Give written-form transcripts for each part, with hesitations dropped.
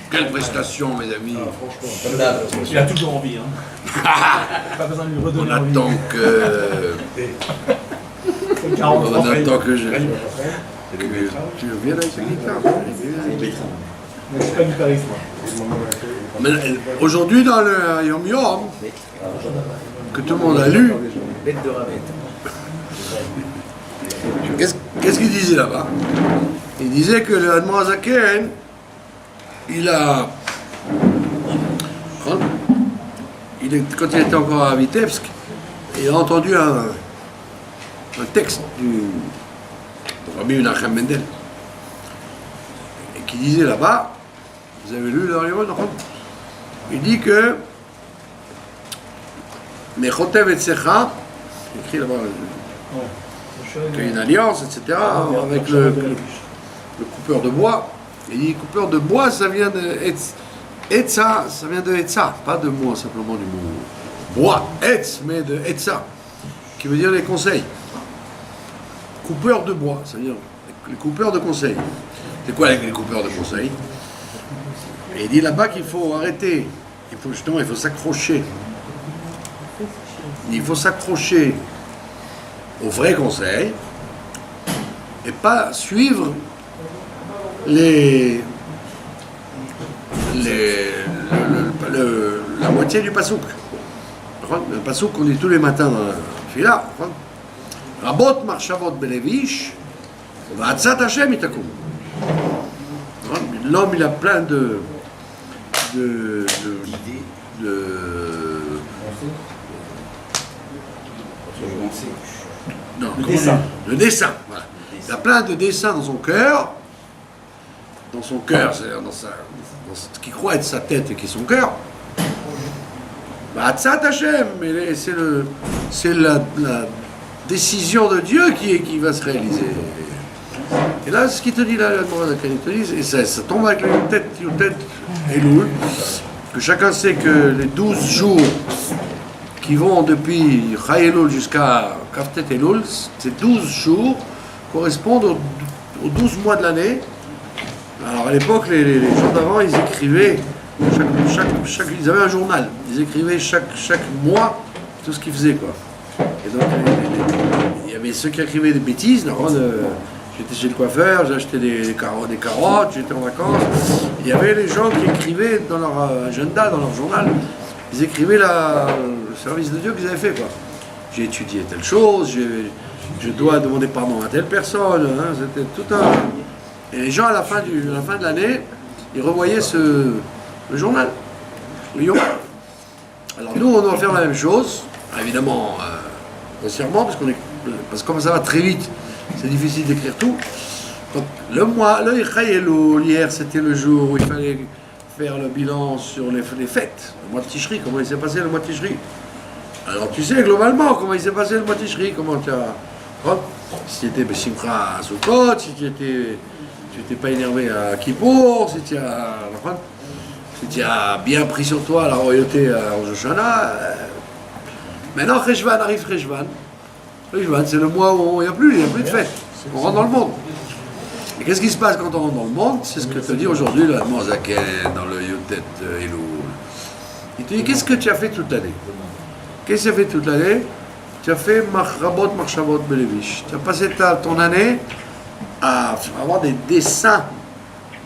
Quelle prestation, mes amis. Il a toujours envie. Hein. Pas besoin de lui redonner envie. On attend que je... Tu viens avec cette guitare? Je suis pas guitariste, moi. Mais aujourd'hui, dans le Yom Yom, que tout le monde a lu, qu'est-ce qu'il disait là-bas? Il disait que le Admor Zaken, quand il était encore à Vitebsk, il a entendu un texte du Rabbi Menachem Mendel, et qui disait là-bas, vous avez lu le Yom Yom? Il dit que Mechotev et Secha, écrit là-bas, qu'il y a une alliance, etc., avec le coupeur de bois. Il dit coupeur de bois, ça vient de Etza, ça vient de Etza, pas de moi simplement du mot bois, Etz, mais de Etza, qui veut dire les conseils. Coupeur de bois, c'est-à-dire les coupeurs de conseils. C'est quoi les coupeurs de conseils? Et il dit là-bas qu'il faut arrêter, il faut s'accrocher. Il faut s'accrocher aux vrais conseils et pas suivre la moitié du pasouk. Le pasouk qu'on dit tous les matins dans la fila. Rabot marchavot belevish, va'atzat Hashem itakum. L'homme, il a plein de non, le dessin. Voilà. Il a plein de dessins dans son cœur. Dans son cœur, c'est-à-dire dans ce qui croit être sa tête et qui est son cœur. Va'atzat Hashem, c'est la décision de Dieu qui va se réaliser. Et là, ce qu'il te dit là, il te dit, et ça tombe avec le Yutet Elul, que chacun sait que les 12 jours qui vont depuis Chai Elul jusqu'à Kaftet Elul, ces 12 jours correspondent aux 12 mois de l'année. Alors à l'époque, les gens d'avant, ils écrivaient, ils avaient un journal, ils écrivaient chaque mois tout ce qu'ils faisaient, quoi. Et donc, il y avait ceux qui écrivaient des bêtises. J'étais chez le coiffeur, j'ai acheté des carottes, j'étais en vacances. Il y avait les gens qui écrivaient dans leur agenda, dans leur journal, ils écrivaient le service de Dieu qu'ils avaient fait, quoi. J'ai étudié telle chose, je dois demander pardon à telle personne, hein, c'était tout un... Et les gens, à la fin de l'année, ils revoyaient le journal, le Yom. Alors nous, on doit faire la même chose, évidemment, grossièrement, parce que comme ça va très vite, c'est difficile d'écrire tout. Donc le Chai Elul, hier, c'était le jour où il fallait faire le bilan sur les fêtes, le mois de Tishri, comment il s'est passé le mois de Tishri. Alors tu sais globalement comment il s'est passé le mois de Tishri, comment tu as... Si tu étais Besimcha à Sukkot, si tu n'étais pas énervé à Kippour, si tu as bien pris sur toi la royauté à Rosh Hashanah. Maintenant, Cheshvan arrive, Cheshvan, c'est le mois où il n'y a plus de fête. On rentre dans le monde. Et qu'est-ce qui se passe quand on rentre dans le monde? C'est ce que te dit aujourd'hui le Admor Zaken dans le Yutet Elul. Il te dit, qu'est-ce que tu as fait toute l'année? Qu'est-ce que tu as fait toute l'année? Tu as fait Rabot Marchavot Belevish. Tu as passé ton année à avoir des dessins.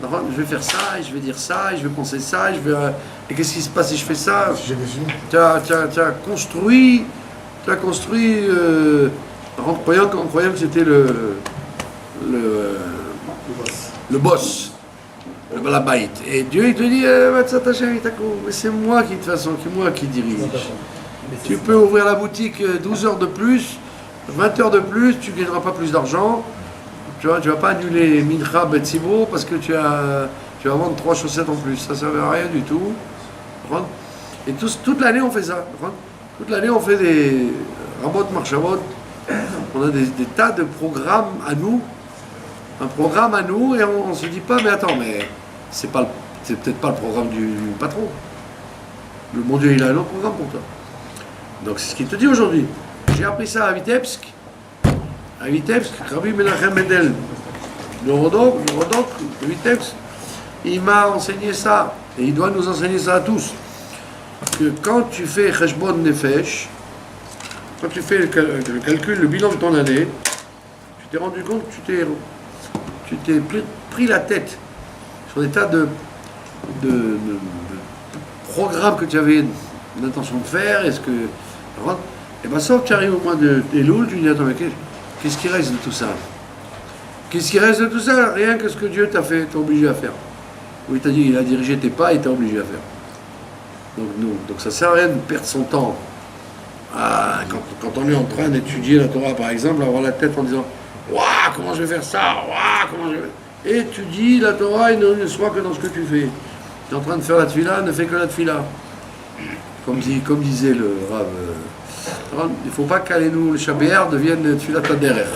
Je vais faire ça, et je vais dire ça, et je vais penser ça, et qu'est-ce qui se passe si je fais ça? Tu as construit, en croyant que c'était le boss, le balabait. Et Dieu, il te dit, mais c'est moi qui, de toute façon, qui dirige. Tu peux ouvrir la boutique 12 heures de plus, 20 heures de plus, tu ne gagneras pas plus d'argent. Tu vois, tu ne vas pas annuler Mincha Betzibro parce que tu vas vendre 3 chaussettes en plus. Ça ne sert à rien du tout. Et toute l'année, on fait ça. Toute l'année, on fait des Rabot Marchavot. On a des tas de programmes à nous un programme à nous et on ne se dit pas, mais attends, mais c'est peut-être pas le programme du patron. Le bon Dieu, il a un autre programme pour toi. Donc c'est ce qu'il te dit aujourd'hui. J'ai appris ça à Vitebsk. À Vitebsk, Rabbi Menachem Mendel, le Rodok de Vitebsk, il m'a enseigné ça. Et il doit nous enseigner ça à tous. Que quand tu fais Cheshbon Nefesh, quand tu fais le calcul, le bilan de ton année, tu t'es rendu compte que tu t'es pris la tête sur des tas de programmes que tu avais l'intention de faire. Est-ce que. Et bien, sauf que tu arrives au mois de Elul, tu dis attends, mais qu'est-ce qui reste de tout ça? Qu'est-ce qui reste de tout ça? Rien que ce que Dieu t'a fait, t'es obligé à faire. Ou il t'a dit, il a dirigé tes pas et t'es obligé à faire. Donc ça sert à rien de perdre son temps. Quand on est en train d'étudier la Torah, par exemple, avoir la tête en disant waouh, comment je vais faire ça? Waouh, comment je vais. Étudie la Torah et ne soit que dans ce que tu fais. Tu es en train de faire la tefila, ne fais que la tefila. Comme disait le Rav. Il ne faut pas qu'Alenu le Shabéar devienne tefila taderer.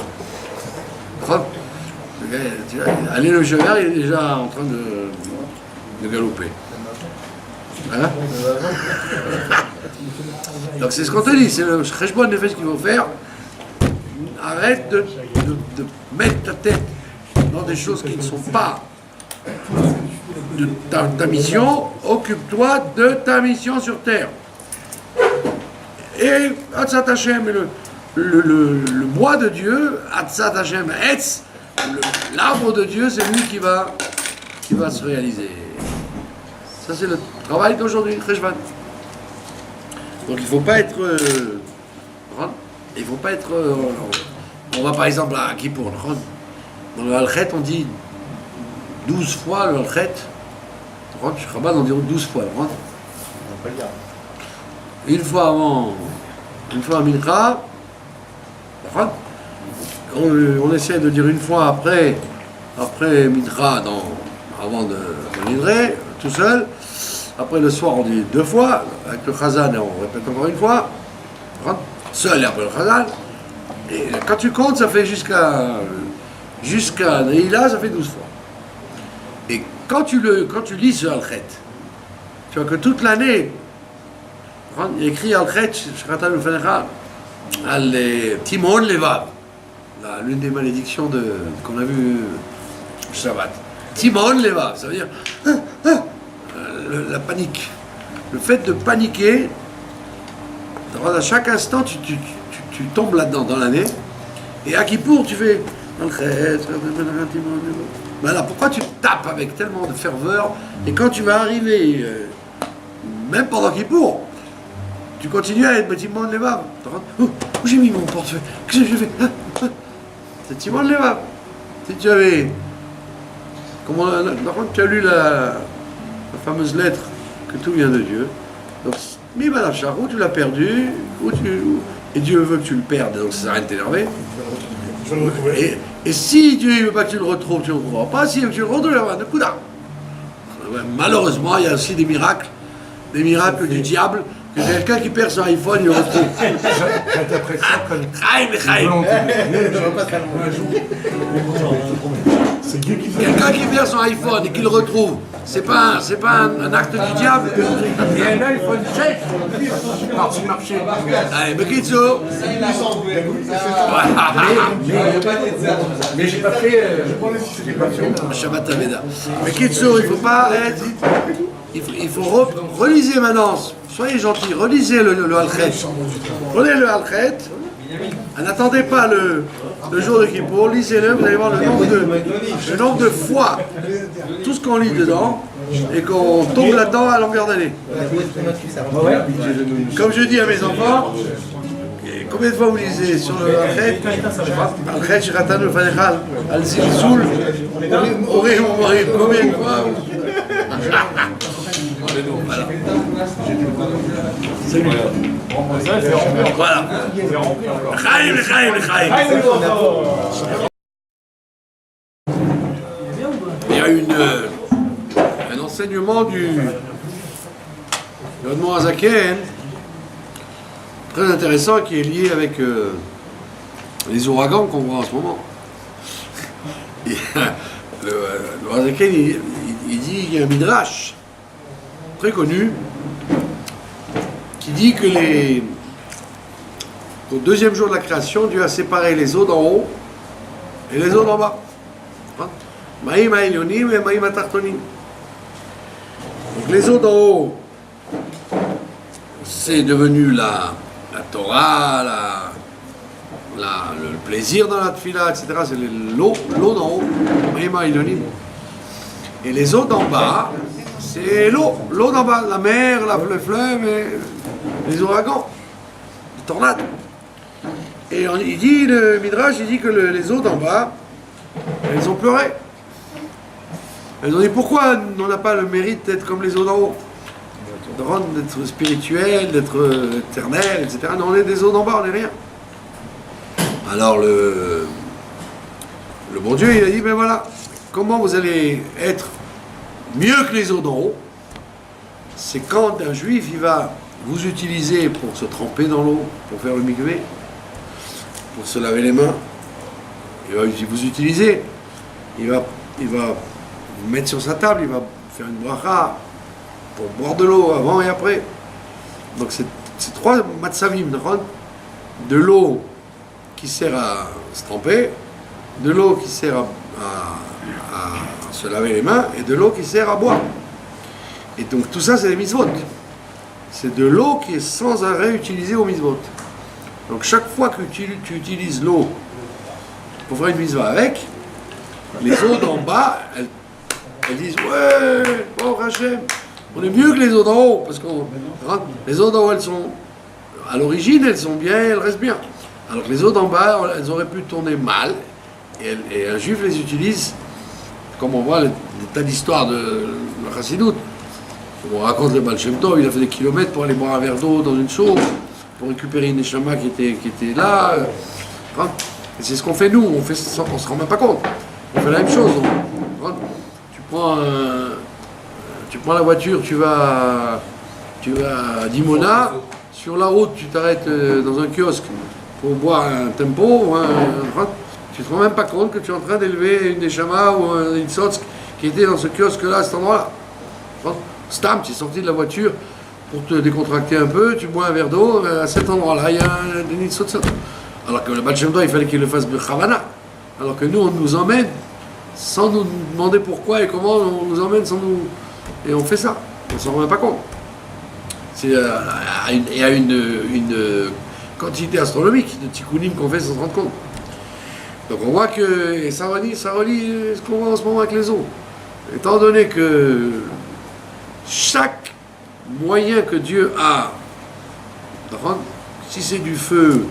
Allez, le Shabéar, il est déjà en train de galoper. Hein? Donc c'est ce qu'on te dit, c'est le Cheshbon Nefesh qu'il faut faire. Arrête de mettre ta tête dans des choses qui ne sont pas de ta mission. Occupe-toi de ta mission sur terre. Et Atzat Hashem, le bois de Dieu, Atzat Hashem Etz, l'arbre de Dieu, c'est lui qui va se réaliser. Ça, c'est le travail d'aujourd'hui, Cheshvan. Donc, il ne faut pas être. Il faut pas être. On va par exemple à Kippour. Dans le Halchet, on dit 12 fois le Halchet. Chabad, on dit 12 fois. Une fois avant. Une fois à Mincha. On essaie de dire une fois après Mincha, avant de Nidre, tout seul. Après le soir, on dit 2 fois, avec le Chazan, et on répète encore une fois, seul et après le Chazan. Et quand tu comptes, ça fait jusqu'à Neila, ça fait 12 fois. Et quand tu lis ce Halchet, tu vois que toute l'année, il y a écrit Halchet, Shratal Ufanecha, al Timon Levav, l'une des malédictions qu'on a vu Shabbat. Timon Levav, ça veut dire la panique. Le fait de paniquer, à chaque instant, tu tombes là-dedans dans l'année. Et à Kippour, tu fais. Mais alors, pourquoi tu tapes avec tellement de ferveur? Et quand tu vas arriver, même pendant Kippour, tu continues à être Timon Levav. Où j'ai mis mon portefeuille? Qu'est-ce que j'ai fait? C'est Timon Levav. Si tu avais. Tu as lu la fameuse lettre que tout vient de Dieu. Donc, ou tu l'as perdu, et Dieu veut que tu le perdes, donc ça sert à rien de t'énerver. Et si Dieu ne veut pas que tu le retrouves, tu ne le retrouveras pas. S'il veut que tu le retrouves, il va avoir de coups d'arme. Malheureusement, il y a aussi des miracles du diable, que quelqu'un qui perd son iPhone, il le retrouve. J'interprète ça comme quelqu'un qui perd son iPhone et qui le retrouve, c'est pas un acte du diable. il y a un iPhone 7 parti marché. Allez, Bekitsu. Mais j'ai pas fait. Shabbat Aveda. Bekitsu, il faut pas être. Il faut relisez maintenant. Soyez gentils, relisez le Halchet. Prenez le Halchet. N'attendez pas le jour de Kippour, lisez-le, vous allez voir le nombre de fois, tout ce qu'on lit dedans, et qu'on tombe là-dedans à longueur d'année. Comme je dis à mes enfants, combien de fois vous lisez sur le Halchet, Shiratan Ufanechal, Al-Zilzul, Orim, combien de fois voilà. Voilà. Il y a un enseignement du Admor Azaken très intéressant qui est lié avec les ouragans qu'on voit en ce moment. le Razaken, il dit qu'il y a un midrash très connu qui dit que au deuxième jour de la création, Dieu a séparé les eaux d'en haut et les eaux d'en bas. Maïm ha'elyonim et maïm ha'tartonim. Donc les eaux d'en haut, c'est devenu la Torah, le plaisir dans la tfila, etc. C'est l'eau d'en haut, maïm ha'elyonim. Et les eaux d'en bas, c'est l'eau d'en bas, la mer, le fleuve et les ouragans, les tornades. Et il dit, le Midrash, il dit que les eaux d'en bas, elles ont pleuré. Elles ont dit pourquoi on n'a pas le mérite d'être comme les eaux d'en haut, d'être spirituel, d'être éternel, etc. Non, on est des eaux d'en bas, on n'est rien. Alors le bon Dieu, il a dit, ben voilà, comment vous allez être mieux que les eaux d'en haut? C'est quand un juif, il va vous utiliser pour se tremper dans l'eau, pour faire le mikvé, pour se laver les mains, il va vous utiliser, il va vous mettre sur sa table, il va faire une bracha pour boire de l'eau avant et après. Donc c'est trois matzavim, de l'eau qui sert à se tremper, de l'eau qui sert à se laver les mains et de l'eau qui sert à boire. Et donc tout ça c'est les mitzvot. C'est de l'eau qui est sans arrêt utilisée aux mitzvot. Donc chaque fois que tu utilises l'eau pour faire une mitzvah avec, les eaux d'en bas, elles disent ouais, oh Hachem, on est mieux que les eaux d'en haut, parce que les eaux d'en haut, elles sont, à l'origine, elles sont bien, elles restent bien. Alors que les eaux d'en bas, elles auraient pu tourner mal, et un juif les utilise, comme on voit des tas d'histoires de la Chassidoute. On raconte le Baal Shem Tov, il a fait des kilomètres pour aller boire un verre d'eau dans une source, pour récupérer une neshama qui était là. Et c'est ce qu'on fait nous, on se rend même pas compte. On fait la même chose. Tu prends la voiture, tu vas à Dimona, sur la route tu t'arrêtes dans un kiosque pour boire un tempo, tu te rends même pas compte que tu es en train d'élever une neshama ou une sotsk qui était dans ce kiosque-là, à cet endroit-là. Stam, tu es sorti de la voiture pour te décontracter un peu, tu bois un verre d'eau, à cet endroit-là, il y a un nitzot. Alors que le Baal Shem Tov, il fallait qu'il le fasse b'chavana. Alors que nous, on nous emmène sans nous demander pourquoi et comment, on nous emmène sans nous... Et on fait ça, on s'en rend même pas compte. Il y a une quantité astronomique de tikkunim qu'on fait sans se rendre compte. Donc on voit que, et ça relie ce qu'on voit en ce moment avec les eaux. Étant donné que chaque moyen que Dieu a, si c'est du feu,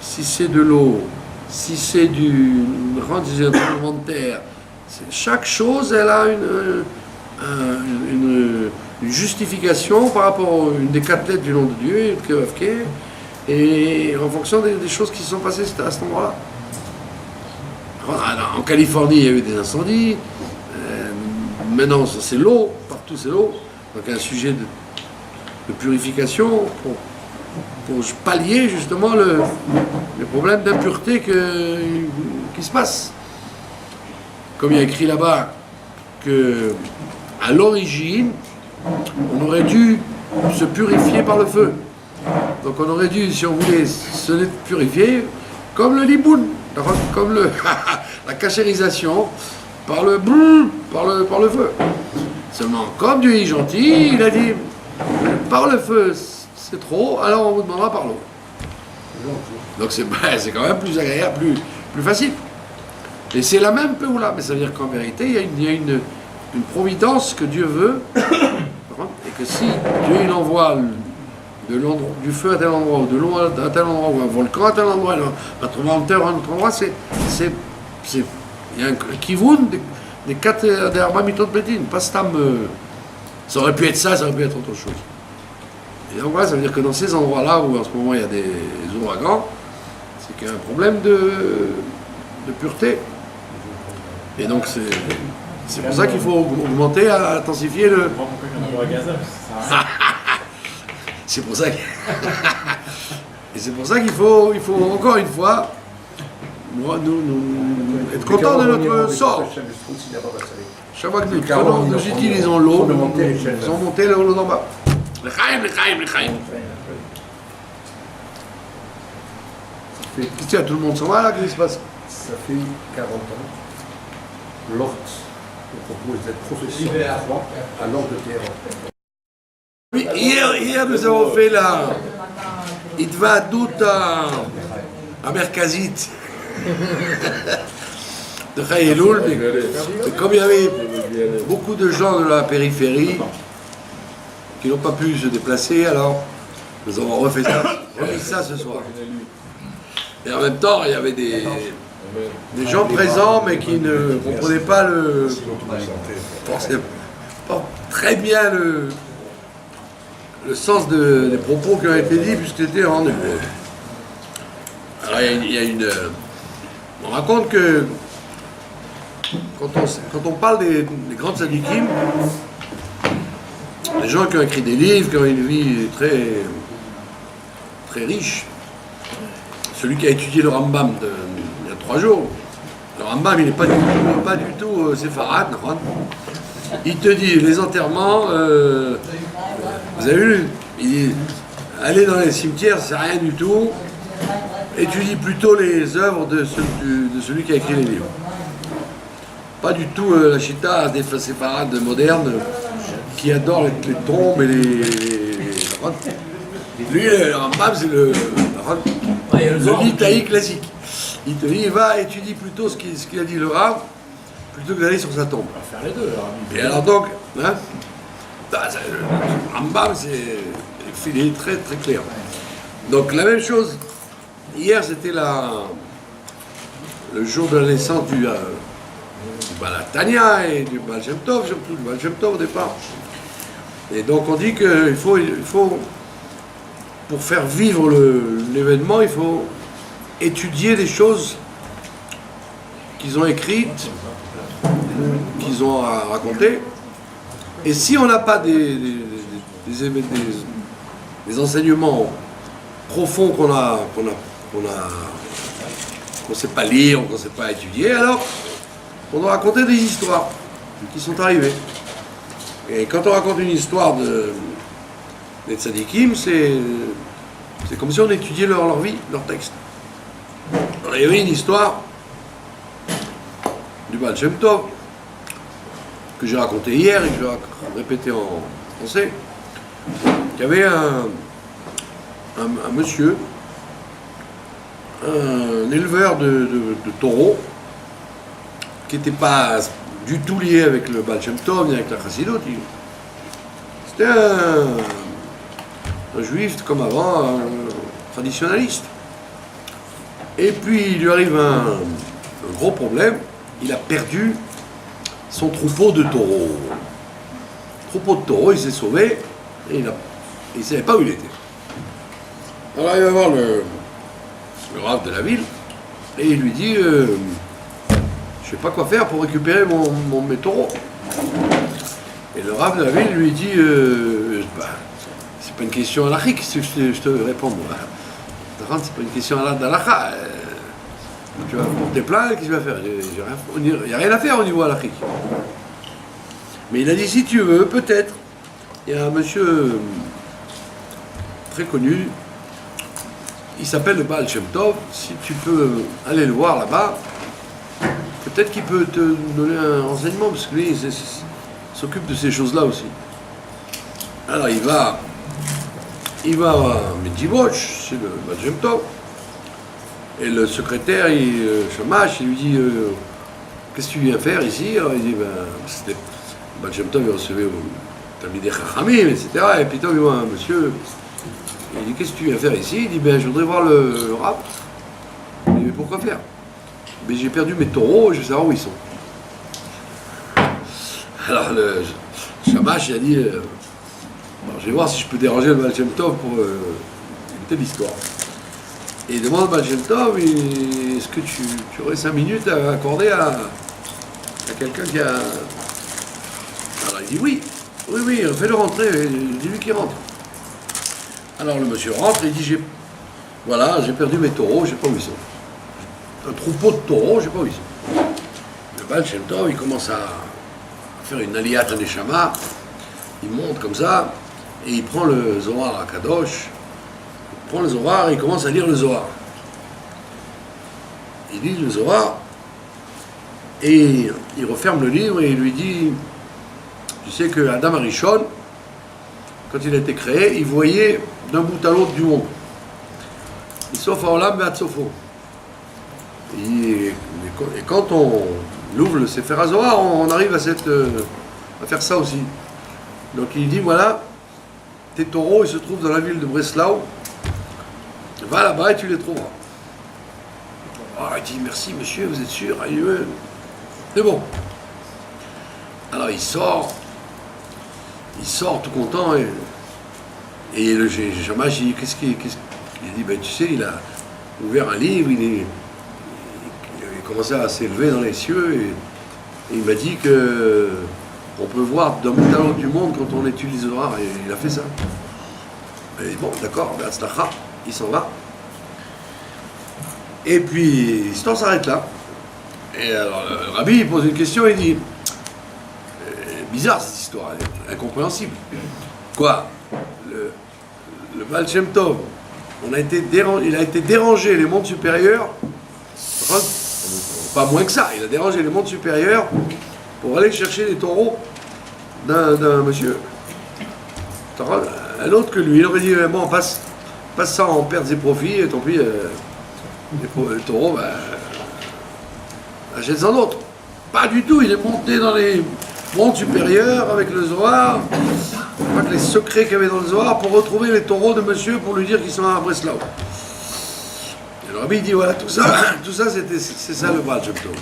si c'est de l'eau, si c'est du tremblement de terre, chaque chose, elle a une justification par rapport à une des 4 lettres du nom de Dieu, et en fonction des choses qui se sont passées à cet endroit-là. En Californie, il y a eu des incendies. Maintenant, c'est l'eau, partout c'est l'eau. Donc un sujet de purification pour pallier justement le problème d'impureté qui se passe. Comme il y a écrit là-bas que à l'origine, on aurait dû se purifier par le feu. Donc on aurait dû, si on voulait se purifier, comme le liboun, comme la cachérisation par le feu. Seulement, comme Dieu est gentil, il a dit, par le feu, c'est trop, alors on vous demandera par l'eau. Donc c'est quand même plus agréable, plus facile. Et c'est la même Péoula, mais ça veut dire qu'en vérité, il y a une providence que Dieu veut, et que si Dieu il envoie du feu à tel endroit, ou de l'eau à tel endroit, ou un volcan à tel endroit, un tremblement de terre à un autre endroit, il y a un kivoun des 4 des Arba Mitot Bedin, pas stam. Ça aurait pu être ça aurait pu être autre chose. Et donc voilà, ça veut dire que dans ces endroits-là où en ce moment il y a des ouragans, c'est qu'il y a un problème de pureté. Et donc c'est pour ça qu'il faut augmenter, intensifier le... C'est pour ça et c'est pour ça qu'il faut encore une fois Moi, nous être contents de notre sort. Chaque fois que nous utilisons l'eau, nous ont monté l'eau d'en bas. L'chaim. Qu'est-ce tout le monde s'en va là, qu'est-ce qui se passe? Ça fait 40 ans. L'Ort me propose d'être professeur à l'Ordre de Téhéran. Oui, hier nous avons fait la Itvadout à Merkazit de Chayeloul. Comme il y avait beaucoup de gens de la périphérie qui n'ont pas pu se déplacer, alors nous avons remis ça ce soir. Et en même temps, il y avait des gens présents, mais qui ne comprenaient pas forcément pas très bien le sens des propos qui ont été dits, puisque c'était en hébreu. Alors on raconte que quand on parle des grands tzadikim, des gens qui ont écrit des livres, qui ont une vie très, très riche, celui qui a étudié le Rambam il y a 3 jours, le Rambam il n'est pas du tout séfarade, il te dit les enterrements, vous avez vu, il dit aller dans les cimetières c'est rien du tout, étudie plutôt les œuvres de celui qui a écrit les livres. Pas du tout la chita des séfarades modernes qui adorent les tombes et les lui, le Rambam, c'est le litaï classique. Il te dit, va étudier plutôt ce qu'il a dit le Rav, plutôt que d'aller sur sa tombe. On va faire les deux, alors. Et alors donc, hein, le Rambam, il est très très clair. Donc la même chose, hier c'était le jour de la naissance du Balatania et du Baal Shem Tov, surtout du Baal Shem Tov au départ. Et donc on dit qu'il faut, pour faire vivre l'événement, il faut étudier des choses qu'ils ont écrites, qu'ils ont racontées. Et si on n'a pas des enseignements profonds qu'on ne sait pas lire, qu'on ne sait pas étudier, alors on doit raconter des histoires qui sont arrivées. Et quand on raconte une histoire des tzadikim, c'est comme si on étudiait leur vie, leur texte. Alors, il y avait une histoire du Baal Shem Tov que j'ai racontée hier et que je vais répéter en français. Il y avait un monsieur, un éleveur de taureaux qui n'était pas du tout lié avec le Baal Shem Tov ni avec la Chassidut. C'était un juif comme avant, un traditionnaliste. Et puis il lui arrive un gros problème, il a perdu son troupeau de taureaux. Le troupeau de taureaux, il s'est sauvé et il ne savait pas où il était. Alors il va voir le Rav de la ville et il lui dit je ne sais pas quoi faire pour récupérer mes taureaux. Et le Rav de la ville lui dit c'est pas une question halachique, c'est que je te réponds. C'est pas une question d'halakha. Tu vas porter plainte, qu'est-ce que tu vas faire? Il n'y a rien à faire au niveau halachique. Mais il a dit si tu veux, peut-être. Il y a un monsieur très connu, il s'appelle le Baal Shem Tov, si tu peux aller le voir là-bas, peut-être qu'il peut te donner un renseignement, parce que lui, il s'occupe de ces choses-là aussi. Alors il va à Medjivoch, c'est le Baal Shem Tov, et le secrétaire, Shamash, il lui dit qu'est-ce que tu viens faire ici? Alors il dit c'était le Baal Shem Tov, il recevait au Talmidei Chachamim, etc. Et puis il voit un monsieur, il dit qu'est-ce que tu viens faire ici? Il dit je voudrais voir le Rav. Il dit mais pourquoi faire? Mais j'ai perdu mes taureaux, je veux savoir où ils sont. Alors le Shamash, il a dit je vais voir si je peux déranger le Baal Shem Tov pour écouter l'histoire. Et il demande au Baal Shem Tov, est-ce que tu aurais 5 minutes à accorder à quelqu'un qui a... Alors il dit oui, fais-le rentrer, dis-lui qu'il rentre. Alors le monsieur rentre et il dit j'ai perdu mes taureaux, je ne sais pas où ils sont. un troupeau de taureaux, je sais pas où ils sont. Le Baal Shem Tov, il commence à faire une aliyat neshama, il monte comme ça, et il prend le Zohar à Kadosh, il prend le Zohar et il commence à lire le Zohar. Il lit le Zohar, et il referme le livre et il lui dit, tu sais que Adam Arishon, quand il a été créé, il voyait d'un bout à l'autre du monde. Sauf à Olam et Sofo. Et quand on ouvre le Sefer HaZohar, on arrive à faire ça aussi. Donc il dit, voilà, tes taureaux, ils se trouvent dans la ville de Breslau, va là-bas et tu les trouveras. Il dit, merci monsieur, vous êtes sûr? C'est bon. Alors il sort tout content, et le Shamash, il dit, qu'est-ce qu'il dit, ben tu sais, il a ouvert un livre, il commençait à s'élever dans les cieux, et il m'a dit que on peut voir d'un bout à l'autre du monde quand on étudie le Zohar, et il a fait ça. Il dit, bon, d'accord, ben Atzlacha, il s'en va. Et puis, l'histoire s'arrête là. Et alors, le rabbi il pose une question, il dit, bizarre cette histoire, incompréhensible. Quoi? Le Baal Shem Tov, il a été dérangé les mondes supérieurs, pas moins que ça, il a dérangé les mondes supérieurs pour aller chercher des taureaux d'un monsieur. Un autre que lui, il aurait dit, bon, passe ça en pertes et profits, et tant pis, les taureaux, ben, achète-en d'autres. Pas du tout, il est monté dans les mondes supérieurs avec le Zohar, avec les secrets qu'il y avait dans le Zohar pour retrouver les taureaux de monsieur pour lui dire qu'ils sont à Breslau. Et le rabbi dit, voilà, tout ça c'est ça le Baal Shem Tov.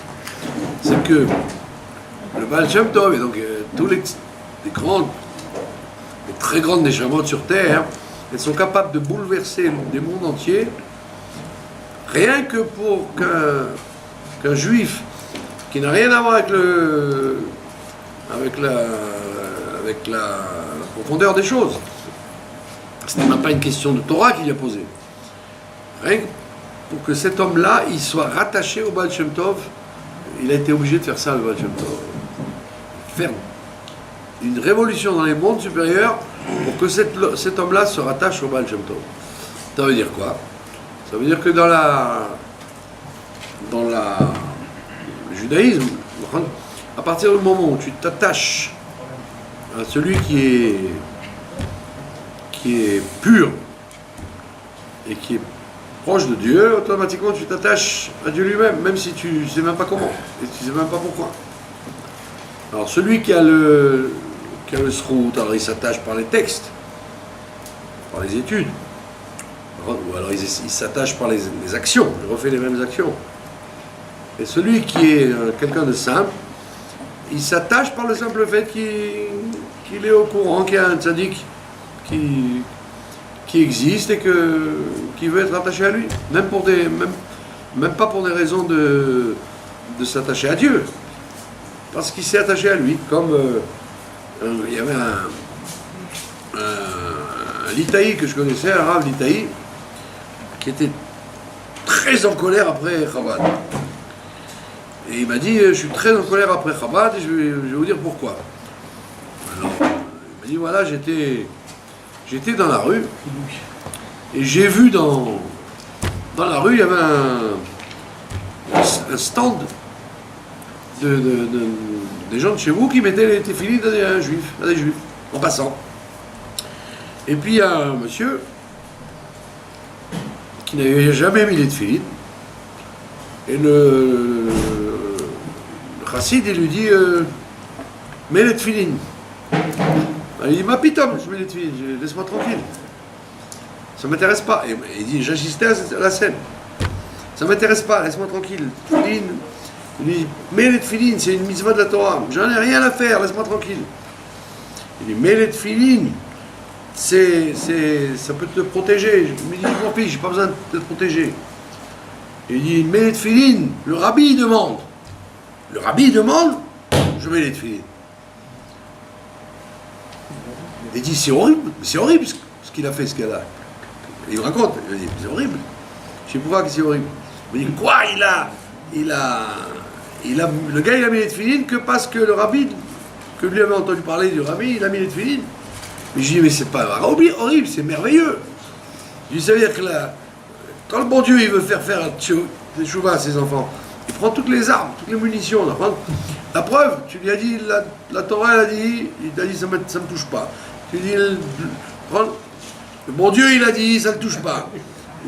C'est que le Baal Shem Tov, et donc tous les très grandes neshamot sur terre, elles sont capables de bouleverser des mondes entiers, rien que pour qu'un juif qui n'a rien à voir avec la profondeur des choses. Ce n'est même pas une question de Torah qu'il a posée. Rien que pour que cet homme-là, il soit rattaché au Baal Shem Tov, il a été obligé de faire ça, le Baal Shem Tov. Faire une révolution dans les mondes supérieurs pour que cet homme-là se rattache au Baal Shem Tov. Ça veut dire quoi? Ça veut dire que dans le judaïsme, à partir du moment où tu t'attaches à celui qui est pur et qui est proche de Dieu, automatiquement tu t'attaches à Dieu lui-même, même si tu ne sais même pas comment, et tu ne sais même pas pourquoi. Alors celui qui a le srout, alors il s'attache par les textes, par les études, ou alors il s'attache par les actions, il refait les mêmes actions. Et celui qui est quelqu'un de simple, il s'attache par le simple fait qu'il est au courant, qu'il y a un tzaddik qui existe et qui veut être attaché à lui. Même pas pour des raisons de s'attacher à Dieu. Parce qu'il s'est attaché à lui. Comme il y avait un Litaï que je connaissais, un Rav Litaï, qui était très en colère après Chabad. Et il m'a dit, je suis très en colère après Chabad et je vais vous dire pourquoi. Alors, il m'a dit, voilà, j'étais dans la rue et j'ai vu dans la rue, il y avait un stand des gens de chez vous qui mettaient les téphilines à des juifs, en passant. Et puis il y a un monsieur qui n'avait jamais mis les téphilines et le chassid, il lui dit mets les téphilines. Il dit ma pitom, je mets les téphilines, laisse-moi tranquille. Ça m'intéresse pas. Et il dit j'assistais à la scène. Ça m'intéresse pas, laisse-moi tranquille. Téphilines. Il dit mets les téphilines, c'est une mitzvah de la Torah. J'en ai rien à faire, laisse-moi tranquille. Il dit mets les téphilines, ça peut te protéger. Je me dis je m'en fiche, j'ai pas besoin de te protéger. Il dit mets les téphilines, le rabbi demande. Le rabbi demande, je mets les téphilines. Il dit c'est horrible ce qu'il a fait, ce gars-là. Il me raconte, il dit c'est horrible. Je sais pas que c'est horrible. On dit quoi, le gars il a mis les tefilines que parce que le rabbi, que lui avait entendu parler du rabbi, il a mis les tefilines. Mais je dis, mais c'est pas horrible, c'est merveilleux. Je dis, ça veut dire que quand le bon Dieu il veut faire des chouvas à ses enfants, il prend toutes les armes, toutes les munitions. La preuve, tu lui as dit, la Torah, il t'a dit, ça me touche pas. Tu lui dis, le bon Dieu, il a dit, ça ne le touche pas.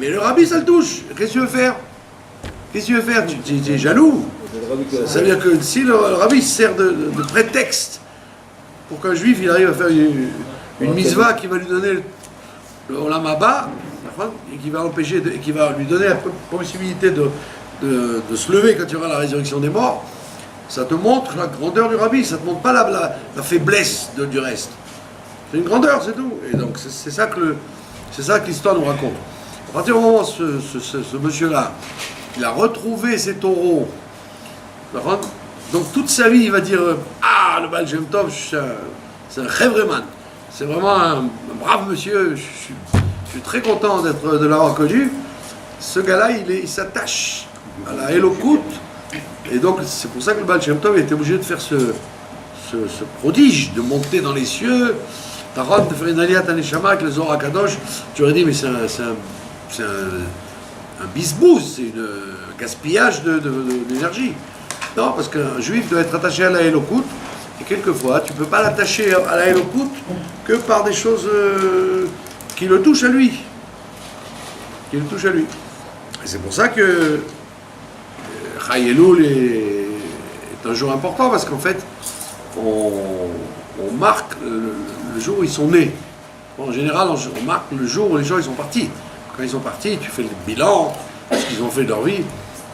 Mais le rabbi, ça le touche. Qu'est-ce que tu veux faire? Qu'est-ce que tu veux faire? Tu es jaloux. Ça veut dire que si le rabbi sert de prétexte pour qu'un juif il arrive à faire une mitzvah qui va lui donner le olam haba, et qui va l'empêcher, et qui va lui donner la possibilité de se lever quand il y aura la résurrection des morts, ça te montre la grandeur du rabbi, ça ne te montre pas la faiblesse du reste. C'est une grandeur, c'est tout. Et donc c'est ça que l'histoire nous raconte. À partir du moment où ce monsieur-là, il a retrouvé ses taureaux, donc toute sa vie, il va dire ah, le Baal Shem Tov, c'est un chevreman. C'est vraiment un brave monsieur. Je suis très content de l'avoir connu. Ce gars-là, il s'attache à la Elokut. Et donc, c'est pour ça que le Baal Shem Tov était obligé de faire ce prodige, de monter dans les cieux, de faire une aliyat aneshama avec le Zohar HaKadosh. Tu aurais dit, mais c'est un bisbous, c'est un gaspillage d'énergie. Non, parce qu'un juif doit être attaché à la Elokut. Et quelquefois, tu ne peux pas l'attacher à la Elokut que par des choses qui le touchent à lui. Et c'est pour ça que Chai Elul est un jour important, parce qu'en fait, on marque le jour où ils sont nés. Bon, en général, on marque le jour où les gens ils sont partis. Quand ils sont partis, tu fais le bilan, ce qu'ils ont fait de leur vie.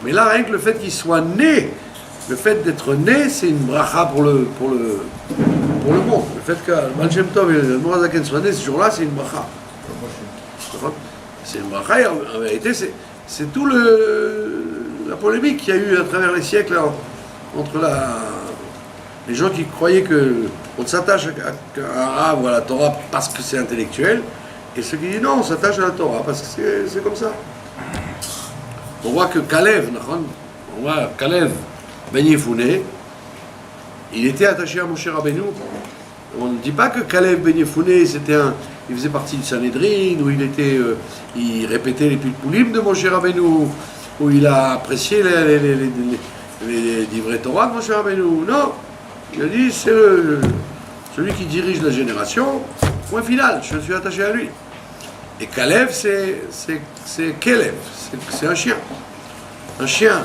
Mais là, rien que le fait qu'ils soient nés, le fait d'être né, c'est une bracha pour le monde. Le fait que le Baal Shem Tov et le Morazaken soient nés ce jour-là, c'est une bracha. C'est une bracha, et en vérité, c'est tout la polémique qu'il y a eu à travers les siècles entre les gens qui croyaient qu'on s'attache à Rav ou à la Torah parce que c'est intellectuel, et ceux qui disent non, on s'attache à la Torah parce que c'est comme ça. On voit que Kalev Ben Yefouné, il était attaché à Moshe Rabbeinu. On ne dit pas que Kalev Ben Yefouné, il faisait partie du Sanhedrin, où il répétait les Pilpulim de Moshe Rabbeinu, où il a apprécié les livrets Torah de Moshe Rabbeinu. Non, il a dit c'est celui qui dirige la génération, point final, je suis attaché à lui. Et Kalev, c'est Kelev, c'est un chien. Un chien.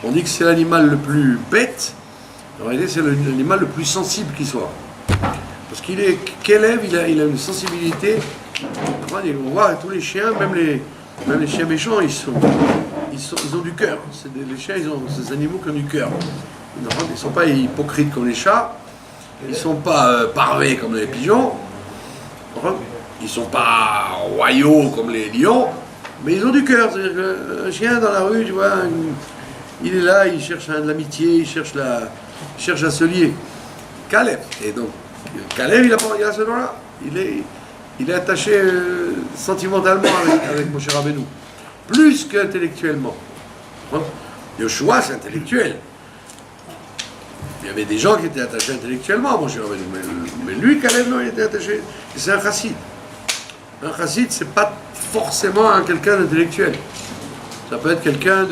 On dit que c'est l'animal le plus bête, en réalité c'est l'animal le plus sensible qui soit. Parce qu'il est Kelev, il a une sensibilité. On voit tous les chiens, même les chiens méchants, ils ont du cœur. Les chiens, ils ont ces animaux qui ont du cœur. Ils ne sont pas hypocrites comme les chats, ils ne sont pas parvés comme les pigeons, ils ne sont pas royaux comme les lions, mais ils ont du cœur. C'est-à-dire qu'un chien dans la rue, tu vois, il est là, il cherche de l'amitié, il cherche à se lier. Kalev. Et donc, Kalev, il a ce nom-là. Il est attaché sentimentalement avec Moshe Rabbeinu. Plus qu'intellectuellement. Yoshua, c'est intellectuel. Il y avait des gens qui étaient attachés intellectuellement à Moshe Rabbeinu. Mais lui, Kalev, non, il était attaché. Et c'est un chassid. Un chassid, c'est pas forcément quelqu'un d'intellectuel. Ça peut être quelqu'un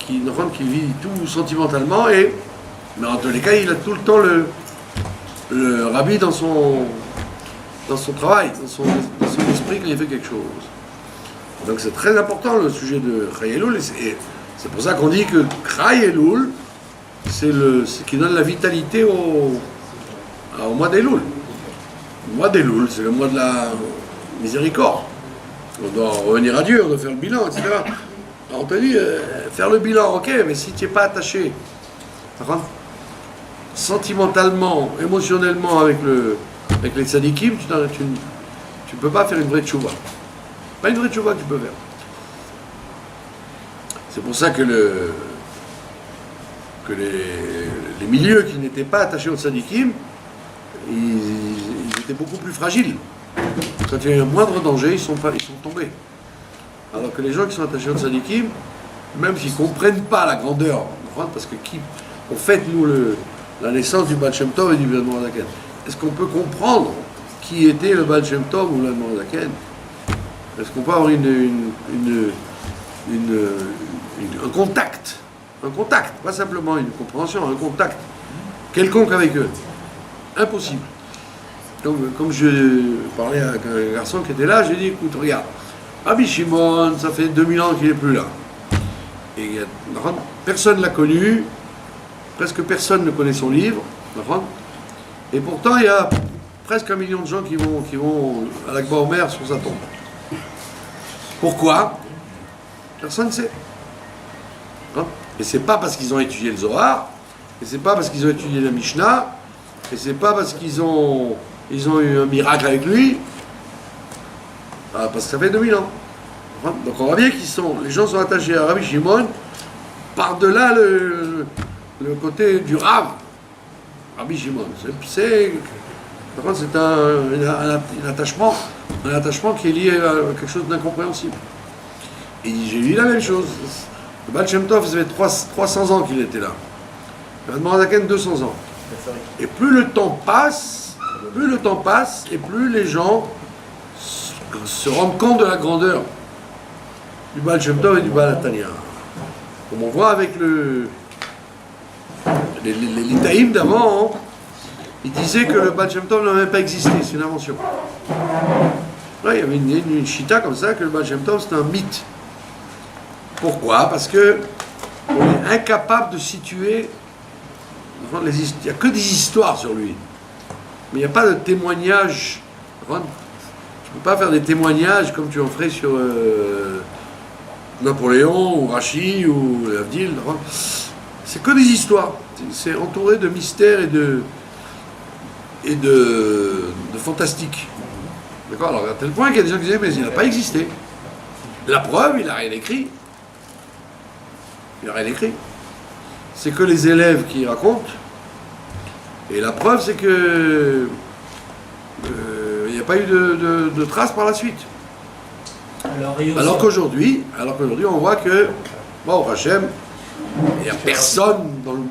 qui vit tout sentimentalement, mais en tous les cas, il a tout le temps le rabbi dans son travail, dans son esprit quand il fait quelque chose. Donc c'est très important le sujet de Chai Elul, et c'est pour ça qu'on dit que Chai Elul, c'est ce qui donne la vitalité au mois d'Elul. Le mois d'Elul, c'est le mois de la miséricorde. On doit revenir à Dieu, on doit faire le bilan, etc. Alors on te dit, faire le bilan, ok, mais si tu n'es pas attaché sentimentalement, émotionnellement avec les tzadikim, tu ne peux pas faire une vraie tchouva. Pas une vraie tchouva que tu peux faire. C'est pour ça que les milieux qui n'étaient pas attachés aux tzadikim, ils étaient beaucoup plus fragiles. Quand il y a eu un moindre danger, ils sont tombés. Alors que les gens qui sont attachés aux tzadikim, même s'ils ne comprennent pas la grandeur, parce que on fête, nous, la naissance du Baal Shem Tov et du Admor Zaken. Est-ce qu'on peut comprendre qui était le Baal Shem Tov ou l'Admor Zaken? Est-ce qu'on peut avoir un contact, pas simplement une compréhension, un contact quelconque avec eux? Impossible. Donc, comme je parlais avec un garçon qui était là, j'ai dit, écoute, regarde, Rabbi Shimon, ça fait 2000 ans qu'il n'est plus là. Et personne ne l'a connu, presque personne ne connaît son livre, et pourtant il y a presque 1 million de gens qui vont à l'Akba Omer sur sa tombe. Pourquoi? Personne ne sait. Et c'est pas parce qu'ils ont étudié le Zohar, et c'est pas parce qu'ils ont étudié la Mishnah, et c'est pas parce qu'ils ont eu un miracle avec lui, parce que ça fait 2000 ans. Donc on voit bien les gens sont attachés à Rabbi Shimon par-delà le côté du Rav. Rabbi Shimon, c'est un attachement qui est lié à quelque chose d'incompréhensible. Et j'ai lu la même chose. Le Baal Shem Tov, ça fait 300 ans qu'il était là. Le Admor Zaken, 200 ans. Et plus le temps passe, et plus les gens se rendent compte de la grandeur du Baal Shem Tov et du Baal Hatanya. Comme on voit avec les Litaïm d'avant, ils disaient que le Baal Shem Tov n'a même pas existé, c'est une invention. Là, il y avait une chita comme ça, que le Baal Shem Tov c'est un mythe. Pourquoi? Parce que on est incapable de situer. Il n'y a que des histoires sur lui. Mais il n'y a pas de témoignages. Tu ne peux pas faire des témoignages comme tu en ferais sur Napoléon ou Rachi ou Abdil. C'est que des histoires. C'est entouré de mystères et de fantastique. D'accord? Alors à tel point qu'il y a des gens qui disaient mais il n'a pas existé. La preuve, il n'a rien écrit. Il n'a rien écrit. C'est que les élèves qui racontent. Et la preuve, c'est que il n'y a pas eu de traces par la suite. Alors qu'aujourd'hui, on voit que, bon, Hachem, il n'y a personne dans le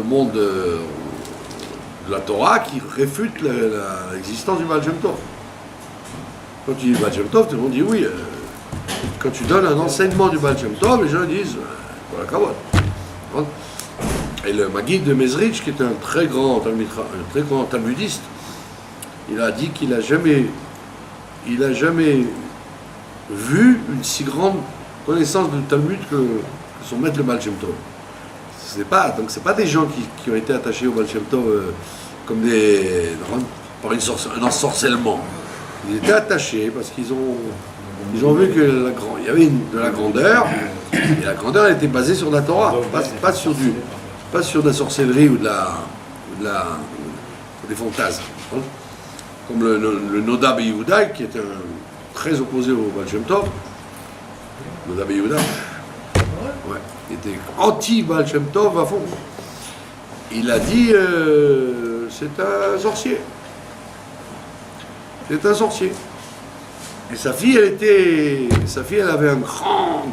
monde de la Torah qui réfute l'existence du Baal Shem Tov. Quand tu dis Baal Shem Tov, tout le monde dit oui. Quand tu donnes un enseignement du Baal Shem Tov, les gens disent voilà, kavod. Et le Maguid de Mezrich, qui est un très grand talmudiste, il a dit qu'il n'a jamais vu une si grande connaissance du Talmud que son maître le Baal Shem Tov. Donc c'est pas des gens qui ont été attachés au Baal Shem Tov comme par un ensorcellement. Ils étaient attachés parce qu'ils ont vu que il y avait de la grandeur, et la grandeur elle était basée sur la Torah, pas sur de la sorcellerie ou des fantasmes. Comme le Noda Yehuda, qui était très opposé au Baal Shem Tov. Noda Yehuda, il était anti-Baal Shem Tov à fond. Il a dit c'est un sorcier. C'est un sorcier. Et sa fille, elle avait un grand.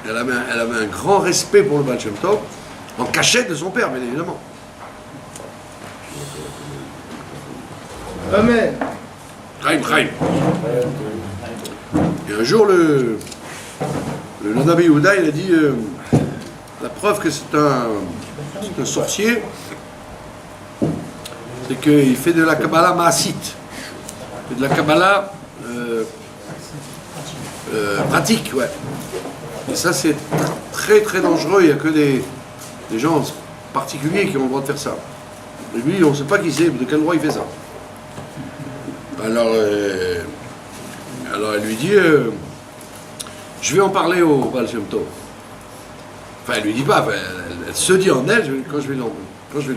Elle avait un grand respect pour le Baal Shem Tov, en cachette de son père, bien évidemment. Amen. Chaim. Et un jour, le Noda Yehuda, il a dit la preuve que c'est un sorcier, c'est qu'il fait de la Kabbalah Maasite, de la Kabbalah pratique, ouais. Et ça, c'est très très dangereux. Il n'y a que des gens particuliers qui ont le droit de faire ça. Et lui, on ne sait pas qui c'est, de quel droit il fait ça. Alors elle lui dit je vais en parler au Baal Shem Tov. Enfin, elle lui dit pas, elle se dit en elle, quand je vais le